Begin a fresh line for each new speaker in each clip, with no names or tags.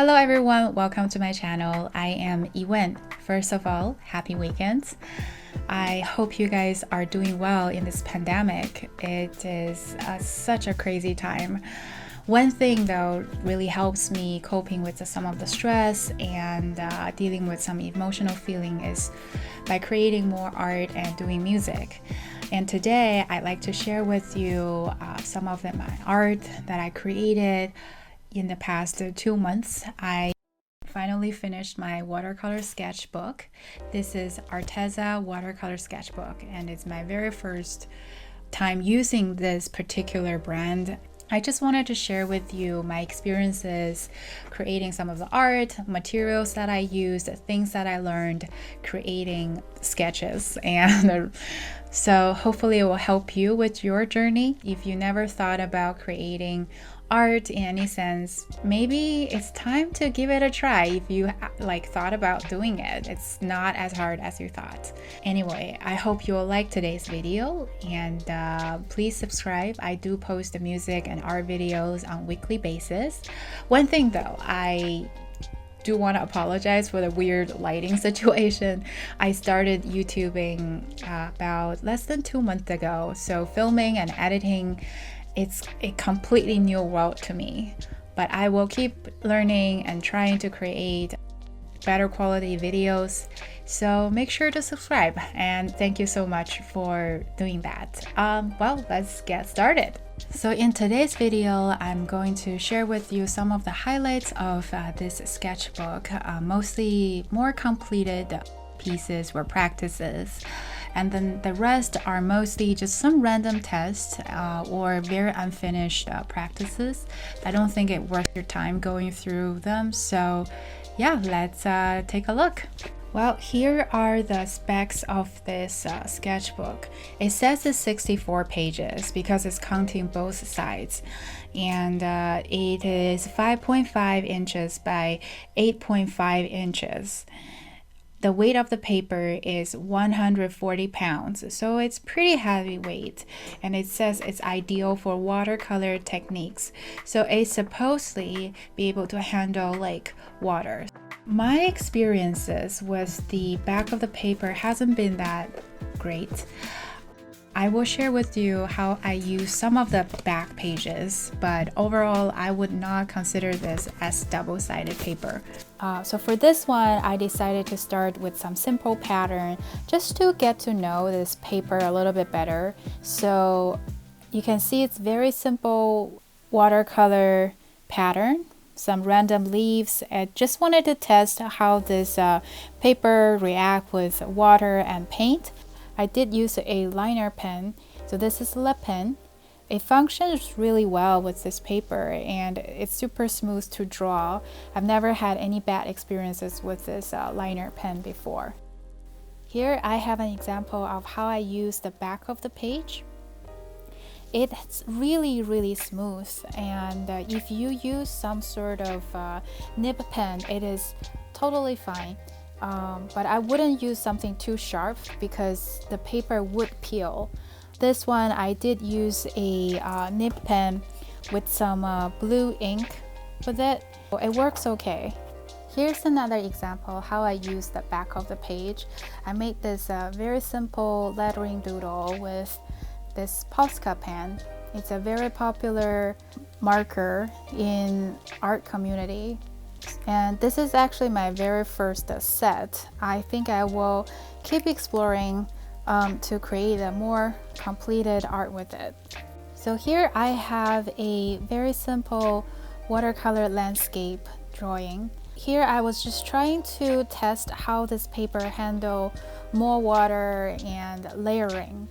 Hello everyone, welcome to my channel. I am Yiwen. First of all, happy weekends. I hope you guys are doing well in this pandemic. It is such a crazy time. One thing though really helps me coping with some of the stress and dealing with some emotional feeling is by creating more art and doing music. And today I'd like to share with you some of my art that I created in the past 2 months. I finally finished my watercolor sketchbook. This is Arteza Watercolor Sketchbook, and it's my very first time using this particular brand. I just wanted to share with you my experiences creating some of the art, materials that I used, things that I learned creating sketches. And so hopefully it will help you with your journey. If you never thought about creating art in any sense, maybe it's time to give it a try. If you thought about doing it, it's not as hard as you thought. Anyway, I hope you will like today's video, and please subscribe. I do post the music and art videos on weekly basis. One thing though, I do want to apologize for the weird lighting situation. I started YouTubing about less than 2 months ago, so filming and editing, it's a completely new world to me, but I will keep learning and trying to create better quality videos. So make sure to subscribe, and thank you so much for doing that. Well, let's get started. So in today's video, I'm going to share with you some of the highlights of this sketchbook, mostly more completed pieces or practices. And then the rest are mostly just some random tests or very unfinished practices. I don't think it's worth your time going through them. So yeah, let's take a look. Well, here are the specs of this sketchbook. It says it's 64 pages because it's counting both sides. And it is 5.5 inches by 8.5 inches. The weight of the paper is 140 pounds, so it's pretty heavy weight, and it says it's ideal for watercolor techniques, so it's supposedly be able to handle like water. My experiences with the back of the paper hasn't been that great. I will share with you how I use some of the back pages, but overall I would not consider this as double-sided paper. So for this one, I decided to start with some simple pattern just to get to know this paper a little bit better. So you can see it's very simple watercolor pattern, some random leaves. I just wanted to test how this paper react with water and paint. I did use a liner pen, so this is a lip pen. It functions really well with this paper, and it's super smooth to draw. I've never had any bad experiences with this liner pen before. Here I have an example of how I use the back of the page. It's really smooth, and if you use some sort of nib pen, it is totally fine. But I wouldn't use something too sharp because the paper would peel. This one I did use a nib pen with some blue ink with it. It works okay. Here's another example how I use the back of the page. I made this very simple lettering doodle with this POSCA pen. It's a very popular marker in art community. And this is actually my very first set. I think I will keep exploring to create a more completed art with it. So here I have a very simple watercolor landscape drawing. Here I was just trying to test how this paper handle more water and layering.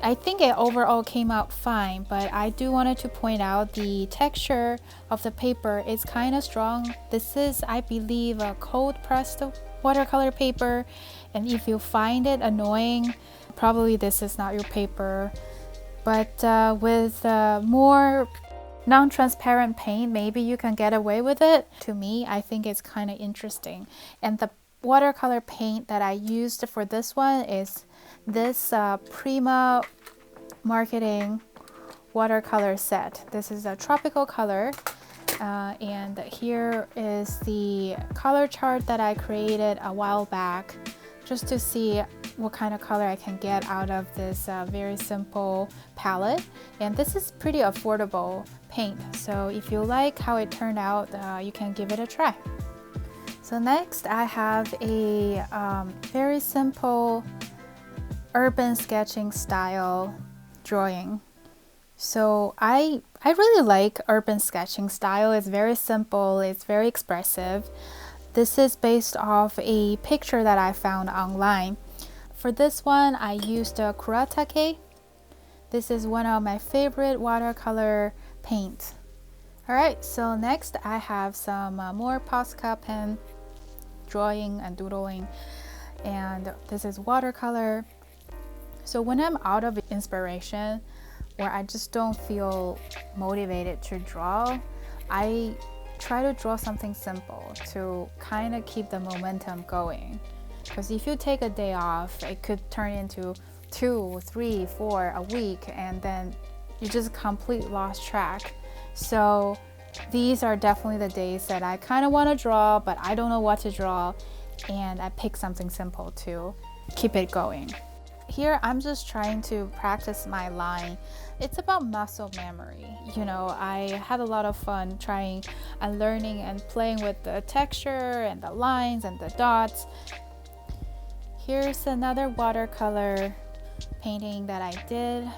I think it overall came out fine, but I do wanted to point out the texture of the paper is kind of strong. This is, I believe, a cold pressed watercolor paper, and if you find it annoying, probably this is not your paper. But with more non-transparent paint, maybe you can get away with it. To me, I think it's kind of interesting. And the watercolor paint that I used for this one is this Prima marketing watercolor set. This is a tropical color. And here is the color chart that I created a while back just to see what kind of color I can get out of this very simple palette. And this is pretty affordable paint, so if you like how it turned out, you can give it a try. So next I have a very simple urban sketching style drawing. So I really like urban sketching style. It's very simple, it's very expressive. This is based off a picture that I found online. For this one, I used a Kuretake. This is one of my favorite watercolor paints. Alright, so next I have some more POSCA pen drawing and doodling, and this is watercolor. So when I'm out of inspiration, or I just don't feel motivated to draw, I try to draw something simple to kind of keep the momentum going. Because if you take a day off, it could turn into 2, 3, 4 a week, and then you just completely lost track. So these are definitely the days that I kind of want to draw, but I don't know what to draw, and I pick something simple to keep it going. Here I'm just trying to practice my line. It's about muscle memory. You know, I had a lot of fun trying and learning and playing with the texture and the lines and the dots. Here's another watercolor painting that I did.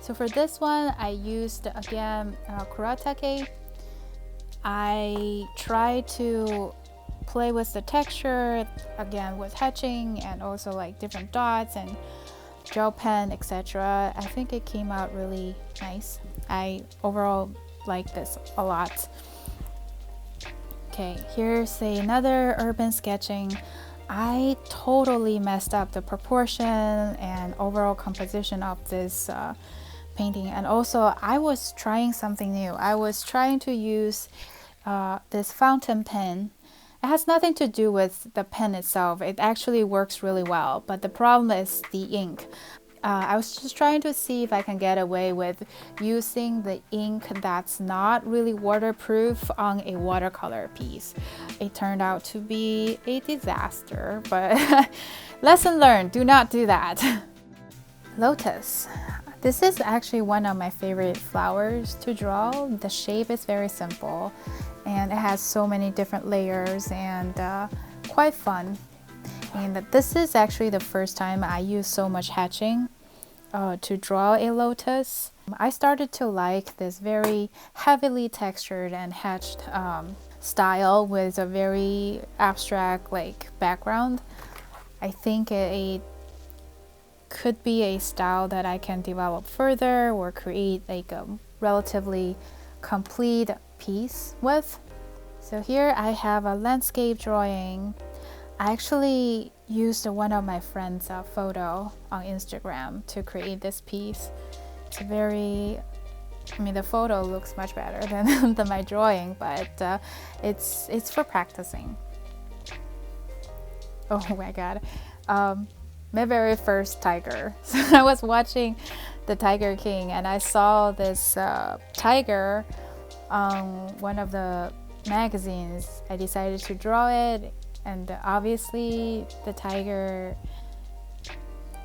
So for this one, I used again Kuretake. I tried to play with the texture again with hatching and also like different dots and gel pen, etc. I think it came out really nice. I overall like this a lot. Okay, here's another urban sketching. I totally messed up the proportion and overall composition of this painting, and also I was trying something new. I was trying to use this fountain pen. It has nothing to do with the pen itself. It actually works really well, but the problem is the ink. I was just trying to see if I can get away with using the ink that's not really waterproof on a watercolor piece. It turned out to be a disaster, but lesson learned, do not do that. Lotus. This is actually one of my favorite flowers to draw. The shape is very simple and it has so many different layers and quite fun. And this is actually the first time I use so much hatching to draw a lotus. I started to like this very heavily textured and hatched style with a very abstract like background. I think it could be a style that I can develop further or create like a relatively complete piece with. So here I have a landscape drawing. I actually used one of my friend's photo on Instagram to create this piece. It's very, I mean the photo looks much better than my drawing, but it's for practicing. Oh my god. My very first tiger. So I was watching the Tiger King and I saw this tiger on one of the magazines. I decided to draw it, and obviously the tiger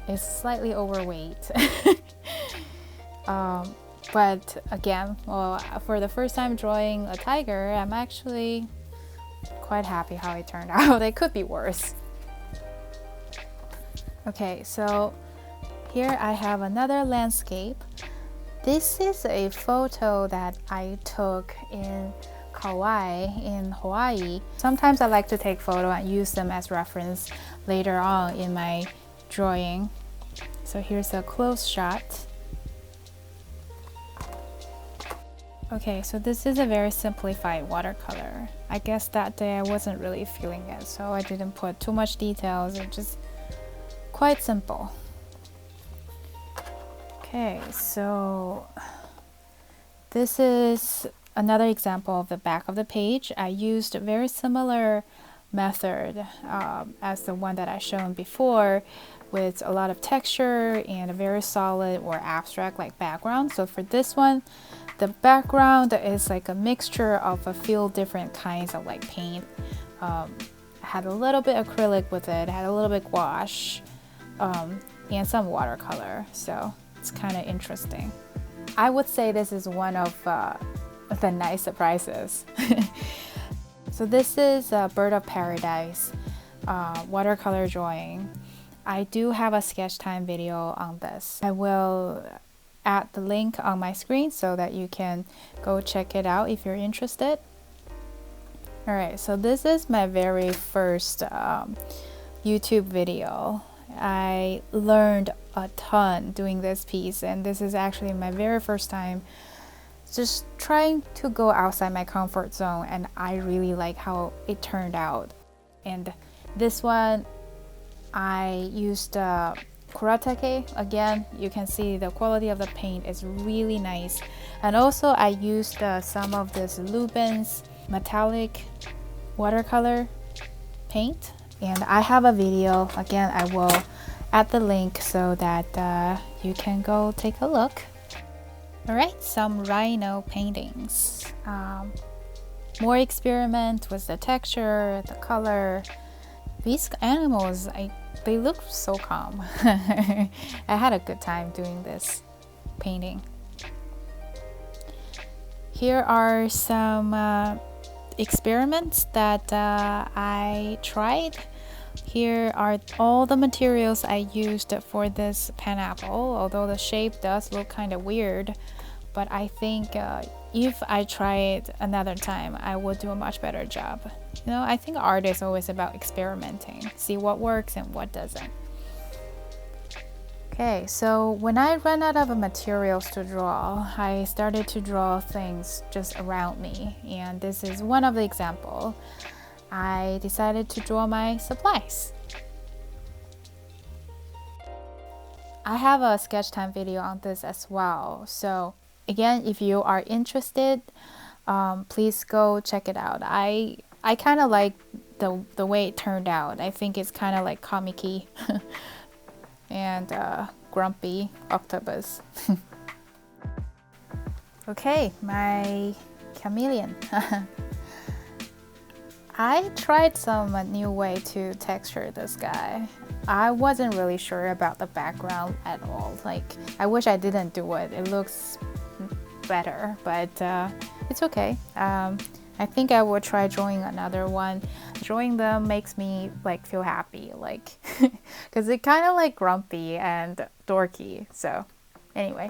is slightly overweight. But again, well, for the first time drawing a tiger, I'm actually quite happy how it turned out. It could be worse. Okay, so here I have another landscape. This is a photo that I took in Kauai in Hawaii. Sometimes I like to take photos and use them as reference later on in my drawing. So here's a close shot. Okay, so this is a very simplified watercolor. I guess that day I wasn't really feeling it, so I didn't put too much details. It's just quite simple. Okay, so this is another example of the back of the page. I used a very similar method as the one that I shown before, with a lot of texture and a very solid or abstract like background. So for this one, the background is like a mixture of a few different kinds of like paint. Had a little bit acrylic with it, had a little bit gouache, and some watercolor. So it's kind of interesting. I would say this is one of the nice surprises. So this is Bird of Paradise watercolor drawing. I do have a sketch time video on this. I will add the link on my screen so that you can go check it out if you're interested. Alright, so this is my very first YouTube video. I learned a ton doing this piece, and this is actually my very first time just trying to go outside my comfort zone, and I really like how it turned out. And this one I used Kuretake. Again, you can see the quality of the paint is really nice, and also I used some of this Lupins metallic watercolor paint, and I have a video. Again, I will add the link so that you can go take a look. Alright, some Rhino paintings. More experiment with the texture, the color. These animals, they look so calm. I had a good time doing this painting. Here are some experiments that I tried. Here are all the materials I used for this pineapple, although the shape does look kind of weird, but I think if I try it another time, I will do a much better job. You know, I think art is always about experimenting, see what works and what doesn't. Okay, so when I ran out of materials to draw, I started to draw things just around me, and this is one of the examples. I decided to draw my supplies. I have a sketch time video on this as well, so again, if you are interested, please go check it out. I kind of like the way it turned out. I think it's kind of like comic-y and grumpy octopus. Okay, my chameleon. I tried some new way to texture this guy. I wasn't really sure about the background at all. Like, I wish I didn't do it. It looks better, but it's okay. I think I will try drawing another one. Drawing them makes me like feel happy, like because it kind of like grumpy and dorky. So anyway.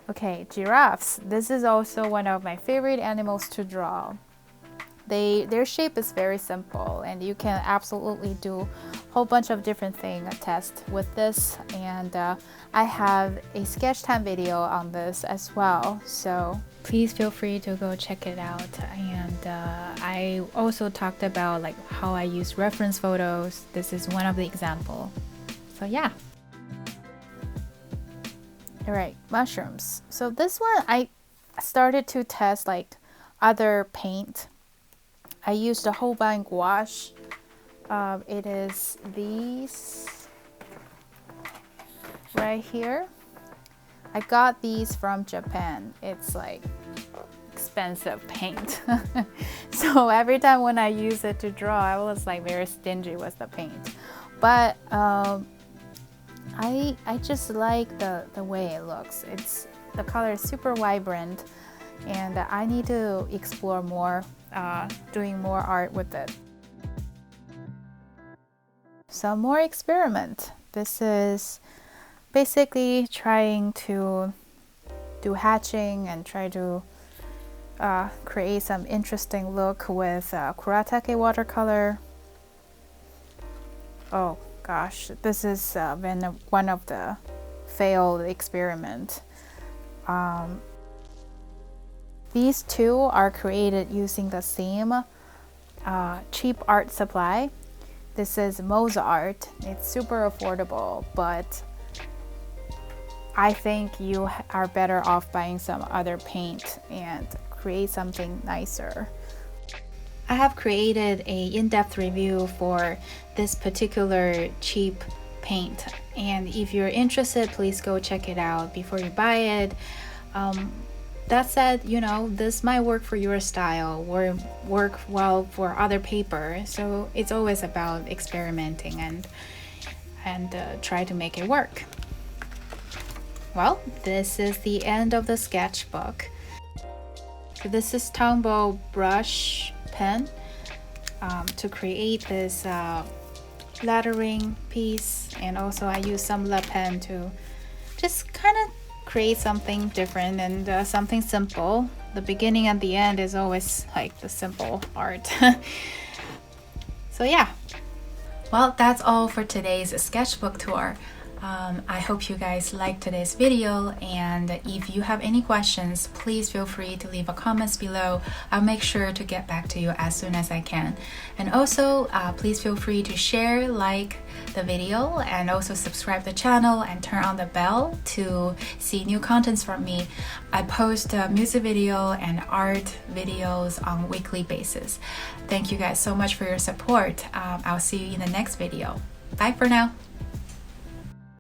Okay, giraffes. This is also one of my favorite animals to draw. Their shape is very simple, and you can absolutely do a whole bunch of different things test with this, and I have a sketch time video on this as well, so please feel free to go check it out. And I also talked about like how I use reference photos. This is one of the examples. So yeah. Alright, mushrooms. So this one I started to test like other paint. I used a Holbein gouache. It is these right here. I got these from Japan. It's like expensive paint. So every time when I use it to draw, I was like very stingy with the paint. But I just like the way it looks. The color is super vibrant, and I need to explore more, doing more art with it. Some more experiment. This is basically trying to do hatching and try to create some interesting look with Kuretake Watercolor. Oh gosh, this is one of the failed experiment. These two are created using the same cheap art supply. This is MozArt. It's super affordable, but I think you are better off buying some other paint and create something nicer. I have created a in-depth review for this particular cheap paint, and if you're interested, please go check it out before you buy it. That said, you know, this might work for your style or work well for other paper, so it's always about experimenting and try to make it work. Well, this is the end of the sketchbook. So this is Tombow brush pen to create this lettering piece, and also I use some lead pen to just kind of create something different and something simple. The beginning and the end is always like the simple art. So yeah, well, that's all for today's sketchbook tour. I hope you guys liked today's video, and if you have any questions, please feel free to leave a comments below. I'll make sure to get back to you as soon as I can. And also, please feel free to share, like the video, and also subscribe to the channel and turn on the bell to see new contents from me. I post music video and art videos on a weekly basis. Thank you guys so much for your support. I'll see you in the next video. Bye for now.